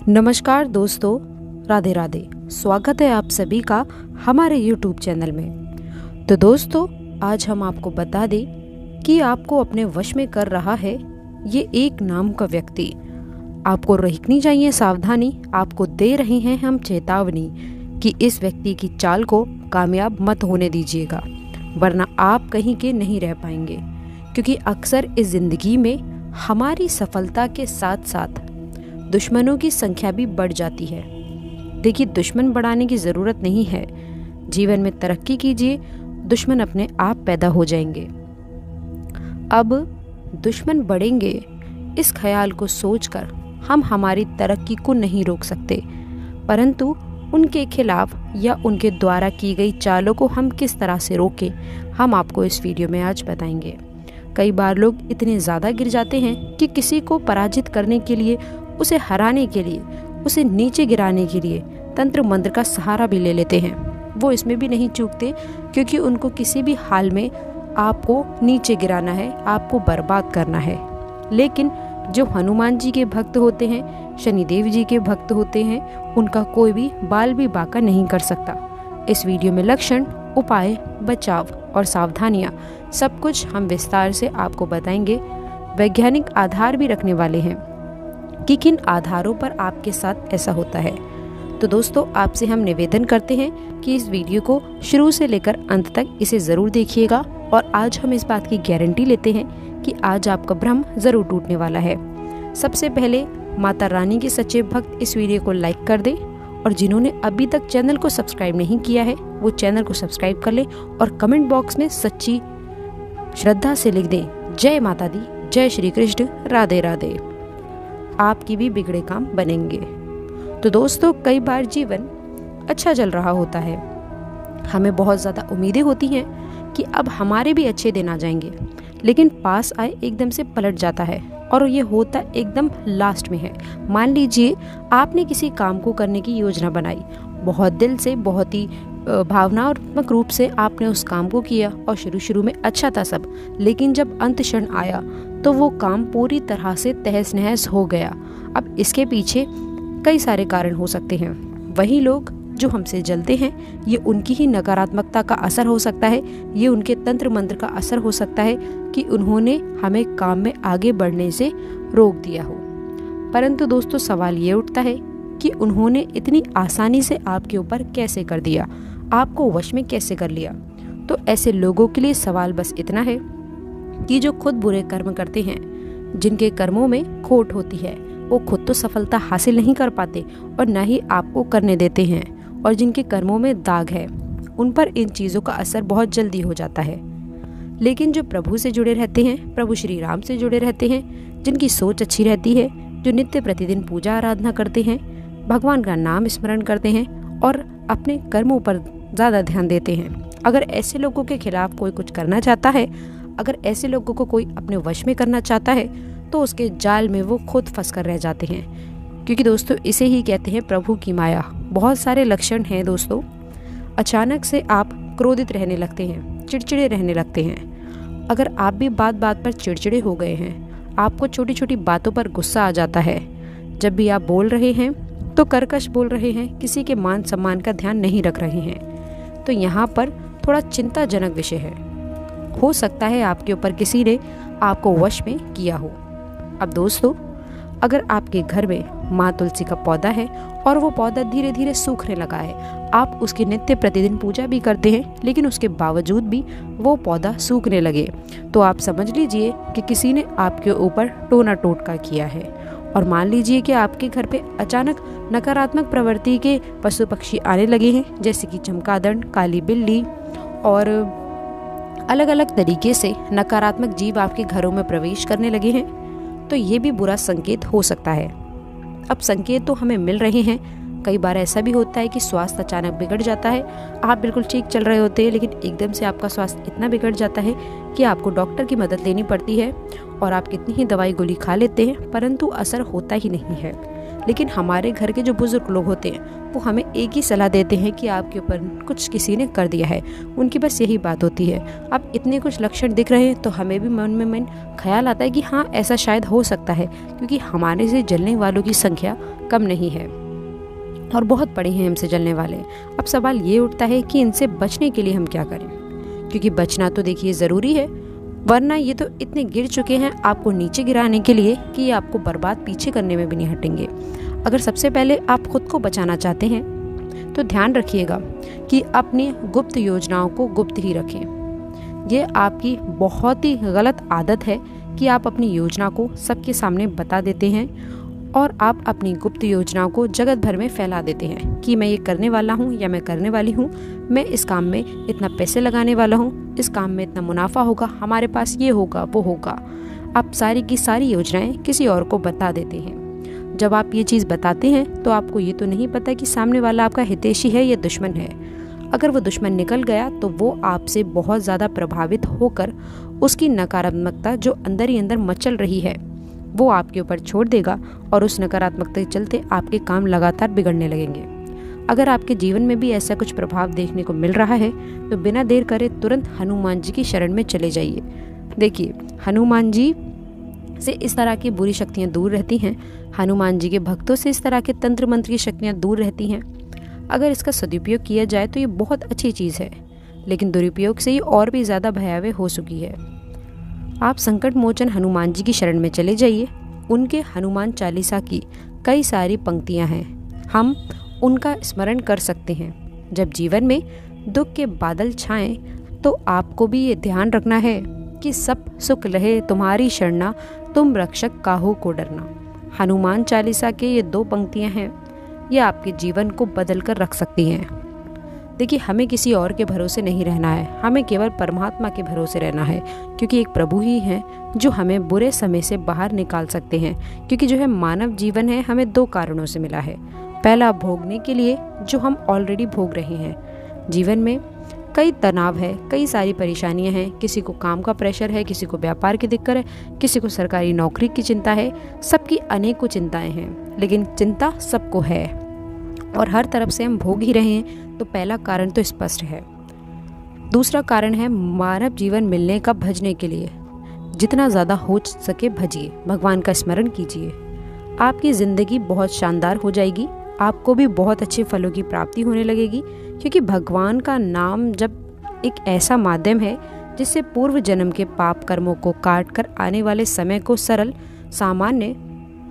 नमस्कार दोस्तों, राधे राधे। स्वागत है आप सभी का हमारे YouTube चैनल में। तो दोस्तों, आज हम आपको बता दें कि आपको अपने वश में कर रहा है ये एक नाम का व्यक्ति। आपको रखनी चाहिए सावधानी। आपको दे रहे हैं हम चेतावनी कि इस व्यक्ति की चाल को कामयाब मत होने दीजिएगा, वरना आप कहीं के नहीं रह पाएंगे। क्योंकि अक्सर इस जिंदगी में हमारी सफलता के साथ साथ दुश्मनों की संख्या भी बढ़ जाती है। देखिए, दुश्मन बढ़ाने की ज़रूरत नहीं है। जीवन में तरक्की कीजिए, दुश्मन अपने आप पैदा हो जाएंगे। अब दुश्मन बढ़ेंगे इस ख्याल को सोचकर हम हमारी तरक्की को नहीं रोक सकते, परंतु उनके खिलाफ या उनके द्वारा की गई चालों को हम किस तरह से रोकें, हम आपको इस वीडियो में आज बताएंगे। कई बार लोग इतने ज़्यादा गिर जाते हैं कि किसी को पराजित करने के लिए, उसे हराने के लिए, उसे नीचे गिराने के लिए तंत्र मंत्र का सहारा भी ले लेते हैं। वो इसमें भी नहीं चूकते, क्योंकि उनको किसी भी हाल में आपको नीचे गिराना है, आपको बर्बाद करना है। लेकिन जो हनुमान जी के भक्त होते हैं, शनिदेव जी के भक्त होते हैं, उनका कोई भी बाल भी बांका नहीं कर सकता। इस वीडियो में लक्षण, उपाय, बचाव और सावधानियां सब कुछ हम विस्तार से आपको बताएंगे। वैज्ञानिक आधार भी रखने वाले हैं कि किन आधारों पर आपके साथ ऐसा होता है। तो दोस्तों, आपसे हम निवेदन करते हैं कि इस वीडियो को शुरू से लेकर अंत तक इसे ज़रूर देखिएगा। और आज हम इस बात की गारंटी लेते हैं कि आज आपका भ्रम ज़रूर टूटने वाला है। सबसे पहले माता रानी के सच्चे भक्त इस वीडियो को लाइक कर दें, और जिन्होंने अभी तक चैनल को सब्सक्राइब नहीं किया है वो चैनल को सब्सक्राइब कर लें और कमेंट बॉक्स में सच्ची श्रद्धा से लिख दें, जय माता दी, जय श्री कृष्ण, राधे राधे। आपकी भी बिगड़े काम बनेंगे। तो दोस्तों, कई बार जीवन अच्छा चल रहा होता है, हमें बहुत ज़्यादा उम्मीदें होती हैं कि अब हमारे भी अच्छे दिन आ जाएंगे, लेकिन पास आए एकदम से पलट जाता है, और ये होता एकदम लास्ट में है। मान लीजिए आपने किसी काम को करने की योजना बनाई, बहुत दिल से, बहुत ही भावनात्मक रूप से आपने उस काम को किया, और शुरू में अच्छा था सब, लेकिन जब अंत क्षण आया तो वो काम पूरी तरह से तहस नहस हो गया। अब इसके पीछे कई सारे कारण हो सकते हैं। वही लोग जो हमसे जलते हैं, ये उनकी ही नकारात्मकता का असर हो सकता है, ये उनके तंत्र मंत्र का असर हो सकता है कि उन्होंने हमें काम में आगे बढ़ने से रोक दिया हो। परंतु दोस्तों, सवाल ये उठता है कि उन्होंने इतनी आसानी से आपके ऊपर कैसे कर दिया, आपको वश में कैसे कर लिया। तो ऐसे लोगों के लिए सवाल बस इतना है कि जो खुद बुरे कर्म करते हैं, जिनके कर्मों में खोट होती है, वो खुद तो सफलता हासिल नहीं कर पाते और न ही आपको करने देते हैं, और जिनके कर्मों में दाग है, उन पर इन चीज़ों का असर बहुत जल्दी हो जाता है। लेकिन जो प्रभु से जुड़े रहते हैं, प्रभु श्री राम से जुड़े रहते हैं, जिनकी सोच अच्छी रहती है, जो नित्य प्रतिदिन पूजा आराधना करते हैं, भगवान का नाम स्मरण करते हैं और अपने कर्मों पर ज़्यादा ध्यान देते हैं, अगर ऐसे लोगों के खिलाफ कोई कुछ करना चाहता है, अगर ऐसे लोगों को कोई अपने वश में करना चाहता है, तो उसके जाल में वो खुद फंस कर रह जाते हैं। क्योंकि दोस्तों, इसे ही कहते हैं प्रभु की माया। बहुत सारे लक्षण हैं दोस्तों। अचानक से आप क्रोधित रहने लगते हैं, चिड़चिड़े रहने लगते हैं। अगर आप भी बात बात पर चिड़चिड़े हो गए हैं, आपको छोटी छोटी बातों पर गुस्सा आ जाता है, जब भी आप बोल रहे हैं तो कर्कश बोल रहे हैं, किसी के मान सम्मान का ध्यान नहीं रख रहे हैं, तो यहाँ पर थोड़ा चिंताजनक विषय है। हो सकता है आपके ऊपर किसी ने आपको वश में किया हो। अब दोस्तों, अगर आपके घर में माँ तुलसी का पौधा है और वो पौधा धीरे धीरे सूखने लगा है, आप उसकी नित्य प्रतिदिन पूजा भी करते हैं, लेकिन उसके बावजूद भी वो पौधा सूखने लगे, तो आप समझ लीजिए कि किसी ने आपके ऊपर टोना टोटका किया है। और मान लीजिए कि आपके घर पे अचानक नकारात्मक प्रवृत्ति के पशु पक्षी आने लगे हैं, जैसे कि चमगादड़, काली बिल्ली और अलग अलग तरीके से नकारात्मक जीव आपके घरों में प्रवेश करने लगे हैं, तो ये भी बुरा संकेत हो सकता है। अब संकेत तो हमें मिल रहे हैं। कई बार ऐसा भी होता है कि स्वास्थ्य अचानक बिगड़ जाता है। आप बिल्कुल ठीक चल रहे होते हैं, लेकिन एकदम से आपका स्वास्थ्य इतना बिगड़ जाता है कि आपको डॉक्टर की मदद लेनी पड़ती है, और आप कितनी ही दवाई गोली खा लेते हैं, परंतु असर होता ही नहीं है। लेकिन हमारे घर के जो बुजुर्ग लोग होते हैं वो हमें एक ही सलाह देते हैं कि आपके ऊपर कुछ किसी ने कर दिया है। उनकी बस यही बात होती है। अब इतने कुछ लक्षण दिख रहे हैं तो हमें भी मन में मन ख्याल आता है कि हाँ, ऐसा शायद हो सकता है, क्योंकि हमारे से जलने वालों की संख्या कम नहीं है और बहुत बड़े हैं हमसे जलने वाले। अब सवाल ये उठता है कि इनसे बचने के लिए हम क्या करें, क्योंकि बचना तो देखिए ज़रूरी है, वरना ये तो इतने गिर चुके हैं आपको नीचे गिराने के लिए कि ये आपको बर्बाद पीछे करने में भी नहीं हटेंगे। अगर सबसे पहले आप खुद को बचाना चाहते हैं तो ध्यान रखिएगा कि अपनी गुप्त योजनाओं को गुप्त ही रखें। ये आपकी बहुत ही गलत आदत है कि आप अपनी योजना को सबके सामने बता देते हैं और आप अपनी गुप्त योजनाओं को जगत भर में फैला देते हैं कि मैं ये करने वाला हूँ या मैं करने वाली हूँ, मैं इस काम में इतना पैसे लगाने वाला हूँ, इस काम में इतना मुनाफा होगा, हमारे पास ये होगा वो होगा। आप सारी की सारी योजनाएं किसी और को बता देते हैं। जब आप ये चीज़ बताते हैं तो आपको ये तो नहीं पता कि सामने वाला आपका हितैषी है या दुश्मन है। अगर वो दुश्मन निकल गया तो वो आपसे बहुत ज़्यादा प्रभावित होकर उसकी नकारात्मकता जो अंदर ही अंदर मचल रही है वो आपके ऊपर छोड़ देगा और उस नकारात्मकता के चलते आपके काम लगातार बिगड़ने लगेंगे। अगर आपके जीवन में भी ऐसा कुछ प्रभाव देखने को मिल रहा है तो बिना देर करे तुरंत हनुमान जी की शरण में चले जाइए। देखिए, हनुमान जी से इस तरह की बुरी शक्तियाँ दूर रहती हैं। हनुमान जी के भक्तों से इस तरह के तंत्र मंत्र की शक्तियाँ दूर रहती हैं। अगर इसका सदुपयोग किया जाए तो ये बहुत अच्छी चीज़ है, लेकिन दुरुपयोग से ये और भी ज़्यादा भयावह हो चुकी है। आप संकट मोचन हनुमान जी की शरण में चले जाइए। उनके हनुमान चालीसा की कई सारी पंक्तियां हैं, हम उनका स्मरण कर सकते हैं। जब जीवन में दुख के बादल छाएं तो आपको भी ये ध्यान रखना है कि सब सुख रहे तुम्हारी शरणा, तुम रक्षक काहू को डरना। हनुमान चालीसा के ये 2 पंक्तियां हैं, ये आपके जीवन को बदल कर रख सकती हैं। देखिए, हमें किसी और के भरोसे नहीं रहना है, हमें केवल परमात्मा के भरोसे रहना है, क्योंकि एक प्रभु ही हैं जो हमें बुरे समय से बाहर निकाल सकते हैं। क्योंकि जो है मानव जीवन है हमें 2 कारणों से मिला है। पहला, भोगने के लिए जो हम ऑलरेडी भोग रहे हैं। जीवन में कई तनाव है, कई सारी परेशानियां हैं। किसी को काम का प्रेशर है, किसी को व्यापार की दिक्कत है, किसी को सरकारी नौकरी की चिंता है। सबकी अनेकों चिंताएं हैं, लेकिन चिंता सबको है और हर तरफ से हम भोग ही रहे हैं। तो पहला कारण तो स्पष्ट है। दूसरा कारण है मानव जीवन मिलने का भजने के लिए जितना ज़्यादा हो सके भजिए, भगवान का स्मरण कीजिए। आपकी ज़िंदगी बहुत शानदार हो जाएगी, आपको भी बहुत अच्छे फलों की प्राप्ति होने लगेगी। क्योंकि भगवान का नाम जब एक ऐसा माध्यम है जिससे पूर्व जन्म के पाप कर्मों को काट कर आने वाले समय को सरल, सामान्य,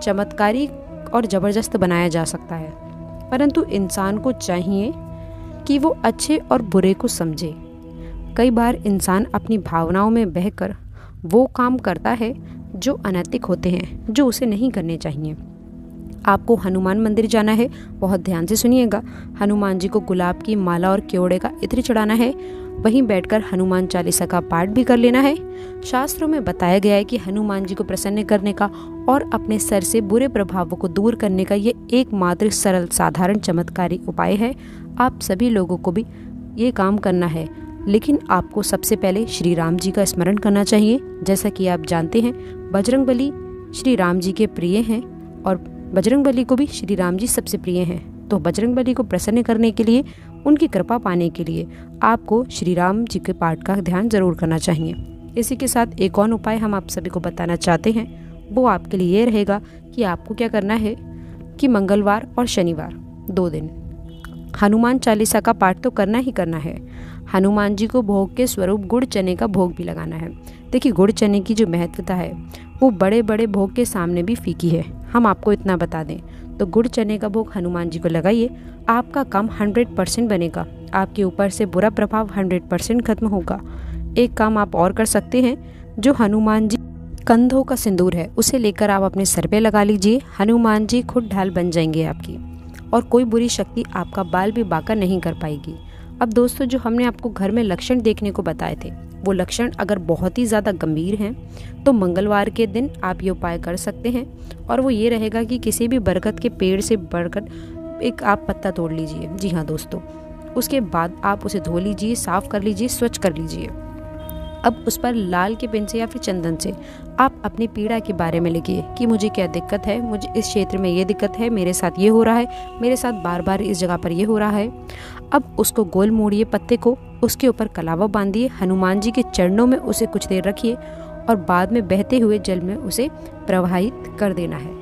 चमत्कारी और ज़बरदस्त बनाया जा सकता है। परंतु इंसान को चाहिए कि वो अच्छे और बुरे को समझे। कई बार इंसान अपनी भावनाओं में बहकर वो काम करता है जो अनैतिक होते हैं, जो उसे नहीं करने चाहिए। आपको हनुमान मंदिर जाना है, बहुत ध्यान से सुनिएगा। हनुमान जी को गुलाब की माला और केवड़े का इत्र चढ़ाना है। वहीं बैठकर हनुमान चालीसा का पाठ भी कर लेना है। शास्त्रों में बताया गया है कि हनुमान जी को प्रसन्न करने का और अपने सर से बुरे प्रभावों को दूर करने का ये एकमात्र सरल, साधारण, चमत्कारी उपाय है। आप सभी लोगों को भी ये काम करना है, लेकिन आपको सबसे पहले श्री राम जी का स्मरण करना चाहिए। जैसा कि आप जानते हैं, बजरंगबली श्री राम जी के प्रिय हैं और बजरंगबली को भी श्री राम जी सबसे प्रिय हैं। तो बजरंगबली को प्रसन्न करने के लिए, उनकी कृपा पाने के लिए आपको श्री राम जी के पाठ का ध्यान जरूर करना चाहिए। इसी के साथ एक और उपाय हम आप सभी को बताना चाहते हैं। वो आपके लिए ये रहेगा कि आपको क्या करना है कि मंगलवार और शनिवार 2 दिन हनुमान चालीसा का पाठ तो करना ही करना है। हनुमान जी को भोग के स्वरूप गुड़ चने का भोग भी लगाना है। देखिए, गुड़ चने की जो महत्वता है वो बड़े बड़े भोग के सामने भी फीकी है। हम आपको इतना बता दें तो गुड़ चने का भोग हनुमान जी को लगाइए, आपका काम 100% बनेगा। आपके ऊपर से बुरा प्रभाव 100% खत्म होगा। एक काम आप और कर सकते हैं, जो हनुमान जी कंधों का सिंदूर है उसे लेकर आप अपने सर पे लगा लीजिए। हनुमान जी खुद ढाल बन जाएंगे आपकी, और कोई बुरी शक्ति आपका बाल भी बांका नहीं कर पाएगी। अब दोस्तों, जो हमने आपको घर में लक्षण देखने को बताए थे, वो लक्षण अगर बहुत ही ज़्यादा गंभीर हैं तो मंगलवार के दिन आप ये उपाय कर सकते हैं। और वो ये रहेगा कि किसी भी बरगद के पेड़ से बढ़कर एक आप पत्ता तोड़ लीजिए। जी हाँ दोस्तों, उसके बाद आप उसे धो लीजिए, साफ़ कर लीजिए, स्वच्छ कर लीजिए। अब उस पर लाल के पेन से या फिर चंदन से आप अपनी पीड़ा के बारे में लिखिए कि मुझे क्या दिक्कत है, मुझे इस क्षेत्र में ये दिक्कत है, मेरे साथ ये हो रहा है, मेरे साथ बार बार इस जगह पर ये हो रहा है। अब उसको गोल मोड़िए पत्ते को, उसके ऊपर कलावा बांधिए, हनुमान जी के चरणों में उसे कुछ देर रखिए और बाद में बहते हुए जल में उसे प्रवाहित कर देना है।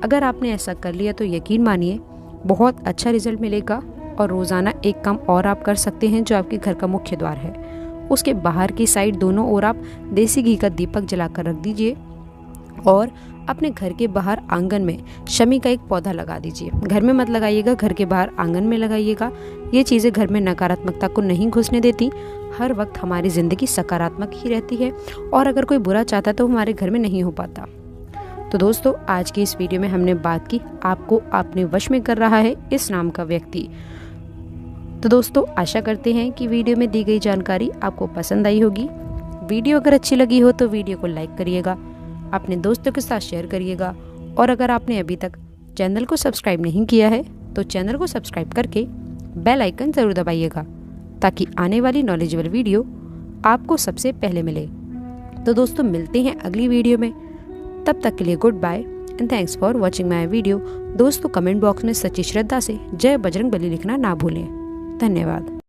अगर आपने ऐसा कर लिया तो यकीन मानिए बहुत अच्छा रिजल्ट मिलेगा। और रोज़ाना एक काम और आप कर सकते हैं जो आपके घर का मुख्य द्वार है, उसके बाहर की साइड दोनों ओर आप देसी घी का दीपक जलाकर रख दीजिए और अपने घर के बाहर आंगन में शमी का एक पौधा लगा दीजिए। घर में मत लगाइएगा, घर के बाहर आंगन में लगाइएगा। ये चीज़ें घर में नकारात्मकता को नहीं घुसने देती। हर वक्त हमारी ज़िंदगी सकारात्मक ही रहती है और अगर कोई बुरा चाहता तो हमारे घर में नहीं हो पाता। तो दोस्तों, आज की इस वीडियो में हमने बात की आपको अपने वश में कर रहा है इस नाम का व्यक्ति। तो दोस्तों, आशा करते हैं कि वीडियो में दी गई जानकारी आपको पसंद आई होगी। वीडियो अगर अच्छी लगी हो तो वीडियो को लाइक करिएगा, अपने दोस्तों के साथ शेयर करिएगा और अगर आपने अभी तक चैनल को सब्सक्राइब नहीं किया है तो चैनल को सब्सक्राइब करके बेल आइकन ज़रूर दबाइएगा ताकि आने वाली नॉलेजेबल वीडियो आपको सबसे पहले मिले। तो दोस्तों, मिलते हैं अगली वीडियो में। तब तक के लिए good bye and thanks for watching my video. दोस्तों, कमेंट बॉक्स में सच्ची श्रद्धा से जय बजरंगबली लिखना ना भूलें। धन्यवाद।